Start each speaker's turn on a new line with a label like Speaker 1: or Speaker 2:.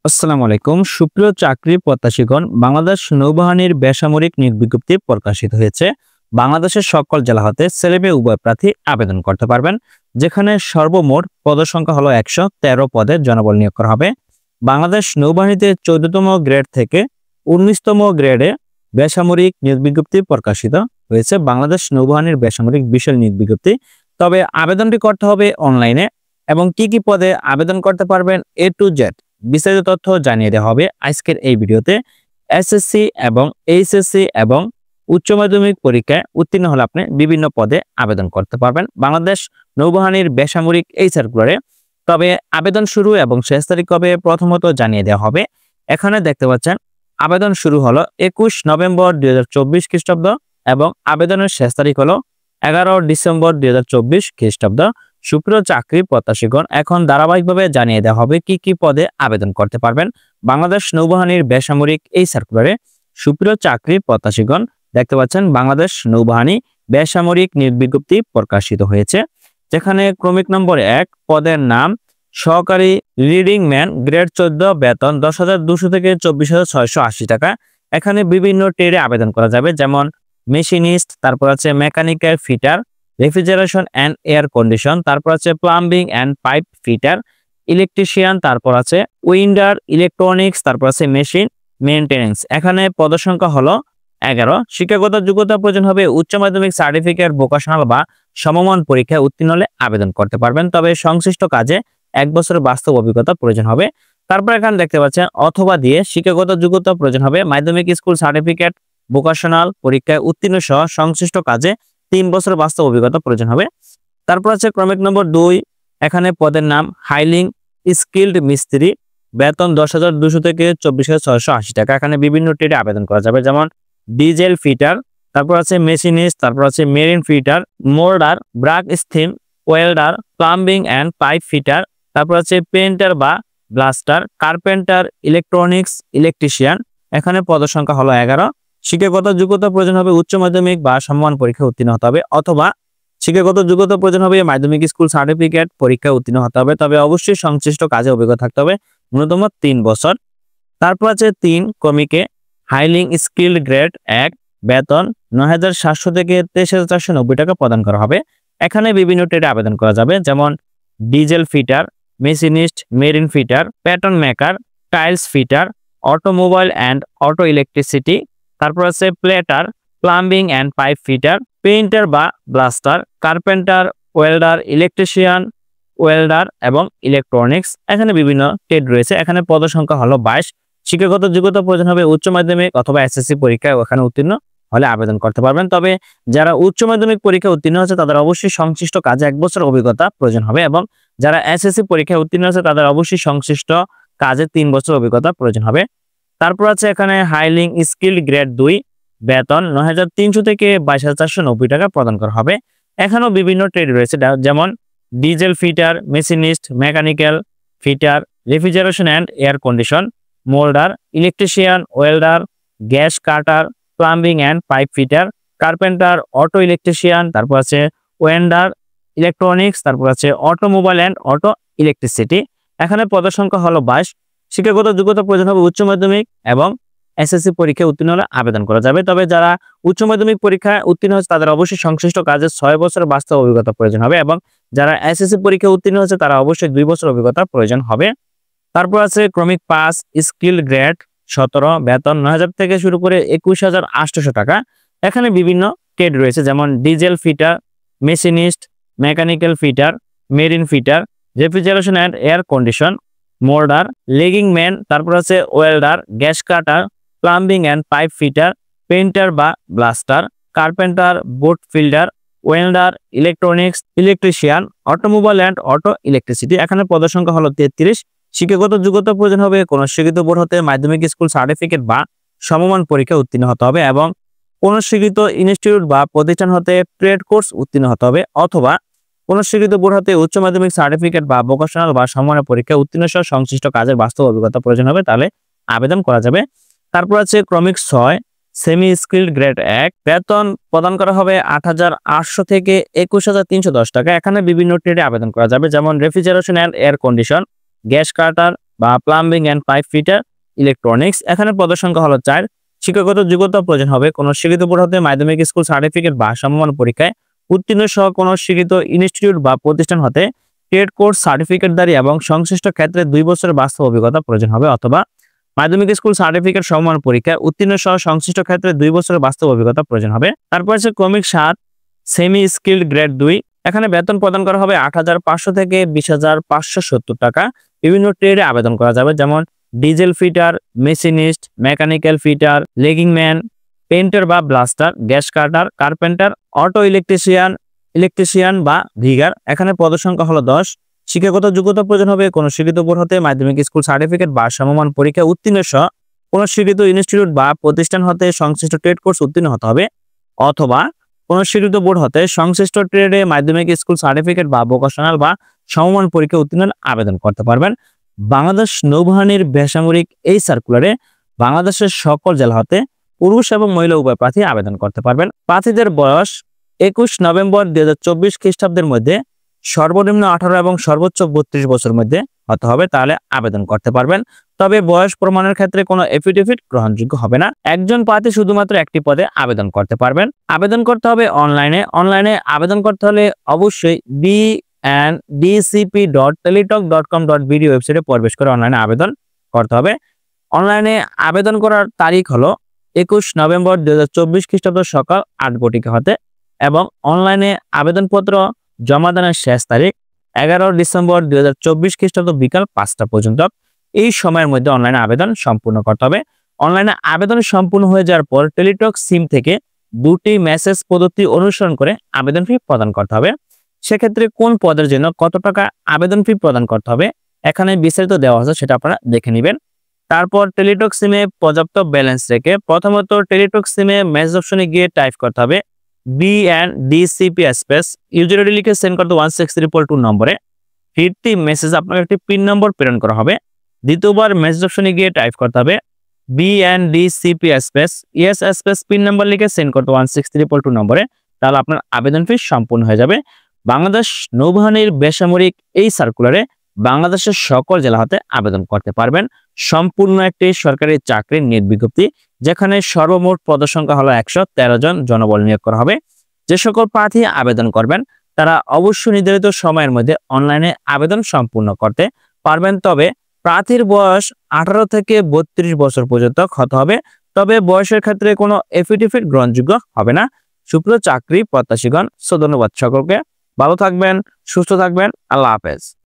Speaker 1: আসসালামু আলাইকুম সুপ্রিয় চাকরি প্রত্যাশীগণ, বাংলাদেশ নৌবাহিনীর বেসামরিক নিয়োগ বিজ্ঞপ্তি প্রকাশিত হয়েছে। বাংলাদেশের সকল জেলা হতে ছেলে মেয়ে উভয় প্রার্থী আবেদন করতে পারবেন, যেখানে সর্বমোট পদসংখ্যা হলো 113 পদে জনবল নিয়োগ করা হবে। বাংলাদেশ নৌবাহিনীতে 14তম গ্রেড থেকে 19তম গ্রেডে বেসামরিক নিয়োগ বিজ্ঞপ্তি প্রকাশিত হয়েছে। বাংলাদেশ নৌবাহিনীর বেসামরিক বিশাল নিয়োগ বিজ্ঞপ্তি, তবে আবেদনটি করতে হবে অনলাইনে। এবং কি কি পদে আবেদন করতে পারবেন A to Z বিস্তারিত তথ্য জানিয়ে দেওয়া হবে আজকের এই ভিডিওতে। এসএসসি এবং এইচএসসি এবং উচ্চ মাধ্যমিক পরীক্ষায় উত্তীর্ণ হলে আপনি বিভিন্ন পদে আবেদন করতে পারবেন বাংলাদেশ নৌবাহিনীর বেসামরিক এই সার্কুলারে। তবে আবেদন শুরু এবং শেষ তারিখ কবে প্রথমত জানিয়ে দেওয়া হবে। এখানে দেখতে পাচ্ছেন আবেদন শুরু হলো 21 নভেম্বর 2024 খ্রিস্টাব্দ এবং আবেদনের শেষ তারিখ হলো 11 ডিসেম্বর 2024 খ্রিস্টাব্দ। সুপ্রিয় চাকরি প্রত্যাশীগণ, এখন ধারাবাহিকভাবে জানিয়ে দেওয়া হবে কি কি পদে আবেদন করতে পারবেন বাংলাদেশ নৌবাহিনীর বেসামরিক এই সার্কুলারে। সুপ্রিয় চাকরি প্রত্যাশীগণ, দেখতে পাচ্ছেন বাংলাদেশ নৌবাহিনী বেসামরিক নিয়োগ বিজ্ঞপ্তি প্রকাশিত হয়েছে, যেখানে ক্রমিক নম্বর 1 পদের নাম সহকারী রিডিং ম্যান, গ্রেড 14, বেতন 10,200 থেকে 24,680 টাকা। এখানে বিভিন্ন ট্রেডে আবেদন করা যাবে, যেমন মেশিনিস্ট, তারপর আছে mechanical fitter, refrigeration and air condition, তারপর আছে plumbing and pipe fitter, electrician, তারপর আছে উইন্ডার, ইলেকট্রনিক্স, তারপর আছে মেশিন মেইনটেনেন্স। এখানে পদসংখ্যা হলো 11। শিক্ষাগত যোগ্যতা প্রয়োজন হবে উচ্চ মাধ্যমিক সার্টিফিকেট, ভোকেশনাল বা সমমান পরীক্ষায় উত্তীর্ণ হলে আবেদন করতে পারবেন, তবে সংশ্লিষ্ট কাজে 1 বছরের বাস্তব অভিজ্ঞতা প্রয়োজন হবে। তারপর এখানে দেখতে পাচ্ছেন অথবা দিয়ে শিক্ষাগত যোগ্যতা প্রয়োজন হবে মাধ্যমিক স্কুল সার্টিফিকেট, ভোকেশনাল পরীক্ষায় উত্তীর্ণ সহ সংশ্লিষ্ট কাজে 3 বছর বাস্তব অভিজ্ঞতা প্রয়োজন হবে। তারপর আছে ক্রমিক নম্বর 2, এখানে পদের নাম হাইলিং স্কিল্ড মিস্ত্রি, বেতন 10,200 থেকে 24,680 টাকা। এখানে বিভিন্ন ট্রেডে আবেদন করা যাবে, যেমন ডিজেল ফিটার, তারপর আছে মেশিনিস্ট, তারপর আছে marine fitter, moulder, blacksmith welder, plumbing and pipe fitter, তারপর আছে পেইন্টার বা ব্লাস্টার, কার্পেন্টার, ইলেকট্রনিক্স, ইলেকট্রিশিয়ান। এখানে পদসংখ্যা হলো 11। শিক্ষাগত যোগ্যতা প্রয়োজন হবে উচ্চ মাধ্যমিক বা সমমান পরীক্ষায় উত্তীর্ণ হতে হবে, অথবা শিক্ষাগত যোগ্যতা প্রয়োজন হবে মাধ্যমিক স্কুল সার্টিফিকেট পরীক্ষায় উত্তীর্ণ হতে হবে, তবে অবশ্যই সংশ্লিষ্ট কাজে অভিজ্ঞতা থাকতে হবে ন্যূনতম 3 বছর। তারপর আছে 3 ক্রমিকে হাইলিং স্কিল্ড গ্রেড 1, বেতন 9,700 থেকে 23,490 টাকা প্রদান করা হবে। এখানে বিভিন্ন ট্রেডে আবেদন করা যাবে, যেমন diesel fitter, machinist, marine fitter, pattern maker, tiles fitter, automobile and auto electricity, তারপর আছে plater, plumbing and pipe fitter, painter বা blaster, carpenter, welder, electrician, welder এবং ইলেকট্রনিক্স। এখানে বিভিন্ন ট্রেড রয়েছে। এখানে পদসংখ্যা হলো 22। শিক্ষাগত যোগ্যতা প্রয়োজন হবে উচ্চ মাধ্যমিক অথবা এসএসসি পরীক্ষায় ওখানে উত্তীর্ণ হলে আবেদন করতে পারবেন, তবে যারা উচ্চ মাধ্যমিক পরীক্ষায় উত্তীর্ণ হচ্ছে তাদের অবশ্যই সংশ্লিষ্ট কাজে 1 বছর অভিজ্ঞতা প্রয়োজন হবে, এবং যারা এসএসসি পরীক্ষায় উত্তীর্ণ হচ্ছে তাদের অবশ্যই সংশ্লিষ্ট কাজে 3 বছর অভিজ্ঞতা প্রয়োজন হবে। তারপর আছে এখানে হাইলিং স্কিল গ্রেড 2, বেতন 9,300 থেকে 22,490 টাকা প্রদান করা হবে। এখানেও বিভিন্ন ট্রেড রয়েছে, যেমন diesel fitter, machinist, mechanical fitter, refrigeration and air condition, moulder, electrician, welder, gas cutter, plumbing and pipe fitter, carpenter, auto electrician, তারপর আছে ওয়েন্ডার, ইলেকট্রনিক্স, তারপর আছে অটোমোবাইল অ্যান্ড অটো ইলেকট্রিসিটি। এখানে পদসংখ্যা হলো 22। শিক্ষাগত যোগ্যতা প্রয়োজন হবে উচ্চ মাধ্যমিক এবং এসএসসি পরীক্ষায় উত্তীর্ণ হলে আবেদন করা যাবে, তবে যারা উচ্চ মাধ্যমিক পরীক্ষায় উত্তীর্ণ হচ্ছে তাদের অবশ্যই সংশ্লিষ্ট কাজে 6 বছরের বাস্তব অভিজ্ঞতা প্রয়োজন হবে, এবং যারা এসএসসি পরীক্ষায় উত্তীর্ণ হচ্ছে তারা অবশ্যই 2 বছর অভিজ্ঞতা প্রয়োজন হবে। তারপর আছে ক্রমিক 5 স্কিল গ্রেড 17, বেতন 9,000 থেকে শুরু করে 21,800 টাকা। এখানে বিভিন্ন ট্রেড রয়েছে, যেমন diesel fitter, machinist, mechanical fitter, marine fitter, refrigeration and air condition, moulder, legging man, তারপর আছে welder, gas cutter, plumbing and pipe fitter, painter বা blaster, carpenter, boat fielder, welder, electronics, electrician, automobile and auto electricity. এখানে পদসংখ্যা হলো 33। শিক্ষাগত যোগ্যতা প্রয়োজন হবে কোন স্বীকৃত বোর্ড হতে মাধ্যমিক স্কুল সার্টিফিকেট বা সমমান পরীক্ষা উত্তীর্ণ হতে হবে, এবং কোন স্বীকৃত ইনস্টিটিউট বা প্রতিষ্ঠান হতে ট্রেড কোর্স উত্তীর্ণ হতে হবে, অথবা কোন স্বীকৃত বোর্ড হতে উচ্চ মাধ্যমিক সার্টিফিকেট বা ভোকেশনাল বা সমমানের পরীক্ষা উত্তীর্ণ সহ সংশ্লিষ্ট কাজের বাস্তব অভিজ্ঞতা প্রয়োজন হবে, তাহলে আবেদন করা যাবে। তারপর আছে ক্রমিক 6 সেমি স্কিল্ড গ্রেড 1, বেতন প্রদান করা হবে 8,800 থেকে 21,310 টাকা। এখানে বিভিন্ন ট্রেডে আবেদন করা যাবে, যেমন refrigeration and air condition, gas cutter, বা plumbing and pipe fitter, electronics. এখানে পদের সংখ্যা হলো 4। শিক্ষাগত যোগ্যতা প্রয়োজন হবে কোনো স্বীকৃত বোর্ড হতে মাধ্যমিক স্কুল সার্টিফিকেট বা সমমান পরীক্ষায় উত্তীর্ণ সহ কোনো স্বীকৃত ইনস্টিটিউট বা প্রতিষ্ঠান হতে ট্রেড কোর্স সার্টিফিকেটধারী এবং সংশ্লিষ্ট ক্ষেত্রে 2 বছরের বাস্তব অভিজ্ঞতা প্রয়োজন হবে, অথবা মাধ্যমিক স্কুল সার্টিফিকেট সমমান পরীক্ষায় উত্তীর্ণ সহ সংশ্লিষ্ট ক্ষেত্রে 2 বছরের বাস্তব অভিজ্ঞতা প্রয়োজন হবে। তারপর আছে ক্রমিক 7 সেমি স্কিল্ড গ্রেড 2। এখানে বেতন প্রদান করা হবে 8,500 থেকে 20,570 টাকা। বিভিন্ন ট্রেডে আবেদন করা যাবে, যেমন diesel fitter, machinist, mechanical fitter, legging man, painter বা blaster, gas cutter, carpenter, auto electrician বা রিগার। এখানে পদের সংখ্যা হলো 10। শিক্ষাগত যোগ্যতা প্রয়োজন হবে কোনো স্বীকৃত বোর্ড হতে মাধ্যমিক স্কুল সার্টিফিকেট বা সমমান পরীক্ষা উত্তীর্ণ সহ কোনো স্বীকৃত ইনস্টিটিউট বা প্রতিষ্ঠান হতে সংশ্লিষ্ট ট্রেড কোর্স উত্তীর্ণ হতে হবে, অথবা কোনো স্বীকৃত বোর্ড হতে সংশ্লিষ্ট ট্রেডে মাধ্যমিক স্কুল সার্টিফিকেট বা ভোকেশনাল বা সমমান পরীক্ষা উত্তীর্ণ আবেদন করতে পারবেন। বাংলাদেশ নৌবাহিনীর বেসামরিক এই সার্কুলারে বাংলাদেশের সকল জেলা হতে পুরুষ এবং মহিলা উভয় প্রার্থী আবেদন করতে পারবেন। প্রার্থীদের বয়স 21 নভেম্বর 2024 খ্রিস্টাব্দের মধ্যে সর্বনিম্ন 18 এবং সর্বোচ্চ 32 বছর মধ্যে হতে হবে, তাহলে আবেদন করতে পারবেন। তবে বয়স প্রমাণের ক্ষেত্রে কোনো এফিডেভিট গ্রহণযোগ্য হবে না। একজন প্রার্থী শুধুমাত্র একটি পদে আবেদন করতে পারবেন। আবেদন করতে হবে অনলাইনে আবেদন করতে হলে অবশ্যই bndcp.teletalk.com.bd ওয়েবসাইটে প্রবেশ করে অনলাইনে আবেদন করতে হবে। অনলাইনে আবেদন করার তারিখ হলো 21 নভেম্বর 2024 খ্রিস্টাব্দ সকাল 8 ঘটিকা হতে, এবং অনলাইনে আবেদনপত্র জমা দানের শেষ তারিখ 11 ডিসেম্বর 2024 খ্রিস্টাব্দ বিকাল 5টা পর্যন্ত। এই সময়ের মধ্যে অনলাইনে আবেদন সম্পূর্ণ করতে হবে। অনলাইনে আবেদন সম্পূর্ণ হয়ে যাওয়ার পর টেলিটক সিম থেকে 2টি মেসেজ পদ্ধতি অনুসরণ করে আবেদন ফি প্রদান করতে হবে। সেক্ষেত্রে কোন পদের জন্য কত টাকা আবেদন ফি প্রদান করতে হবে এখানে বিস্তারিত দেওয়া আছে, সেটা আপনারা দেখে নেবেন। তারপর টেলিটক সিমে পর্যাপ্ত ব্যালেন্স রেখে প্রথমত টেলিটক সিমে মেসেজ অপশনে গিয়ে টাইপ করতে হবে BNDCP স্পেস ইউজার আইডি লিখে সেন্ড করতে 16322 নম্বরে। ফিরতি মেসেজ আপনাকে একটি পিন নম্বর প্রেরণ করা হবে। দ্বিতীয়বার মেসেজ অপশনে গিয়ে টাইপ করতে হবে BNDCP space ES space PIN number লিখে সেন্ড করতে 16322 নম্বরে। তাহলে আপনার আবেদন ফি সম্পূর্ণ হয়ে যাবে। বাংলাদেশ নৌবাহিনীর বেসামরিক এই সার্কুলারে বাংলাদেশের সকল জেলা হতে আবেদন করতে পারবেন। সম্পূর্ণ একটি সরকারি চাকরির নিয়োগ বিজ্ঞপ্তি, যেখানে সর্বমোট পদসংখ্যা হলো 113 জন জনবল নিয়োগ করা হবে। যে সকল প্রার্থী আবেদন করবেন তারা অবশ্যই নির্ধারিত সময়ের মধ্যে অনলাইনে আবেদন সম্পূর্ণ করতে পারবেন। তবে প্রার্থীর বয়স 18 থেকে 32 বছর পর্যন্ত হতে হবে। তবে বয়সের ক্ষেত্রে কোনো এফিডেভিট গ্রহণযোগ্য হবে না। সুপ্রিয় চাকরি প্রত্যাশীগণ, ধন্যবাদ সকলকে। ভালো থাকবেন, সুস্থ থাকবেন। আল্লাহ হাফেজ।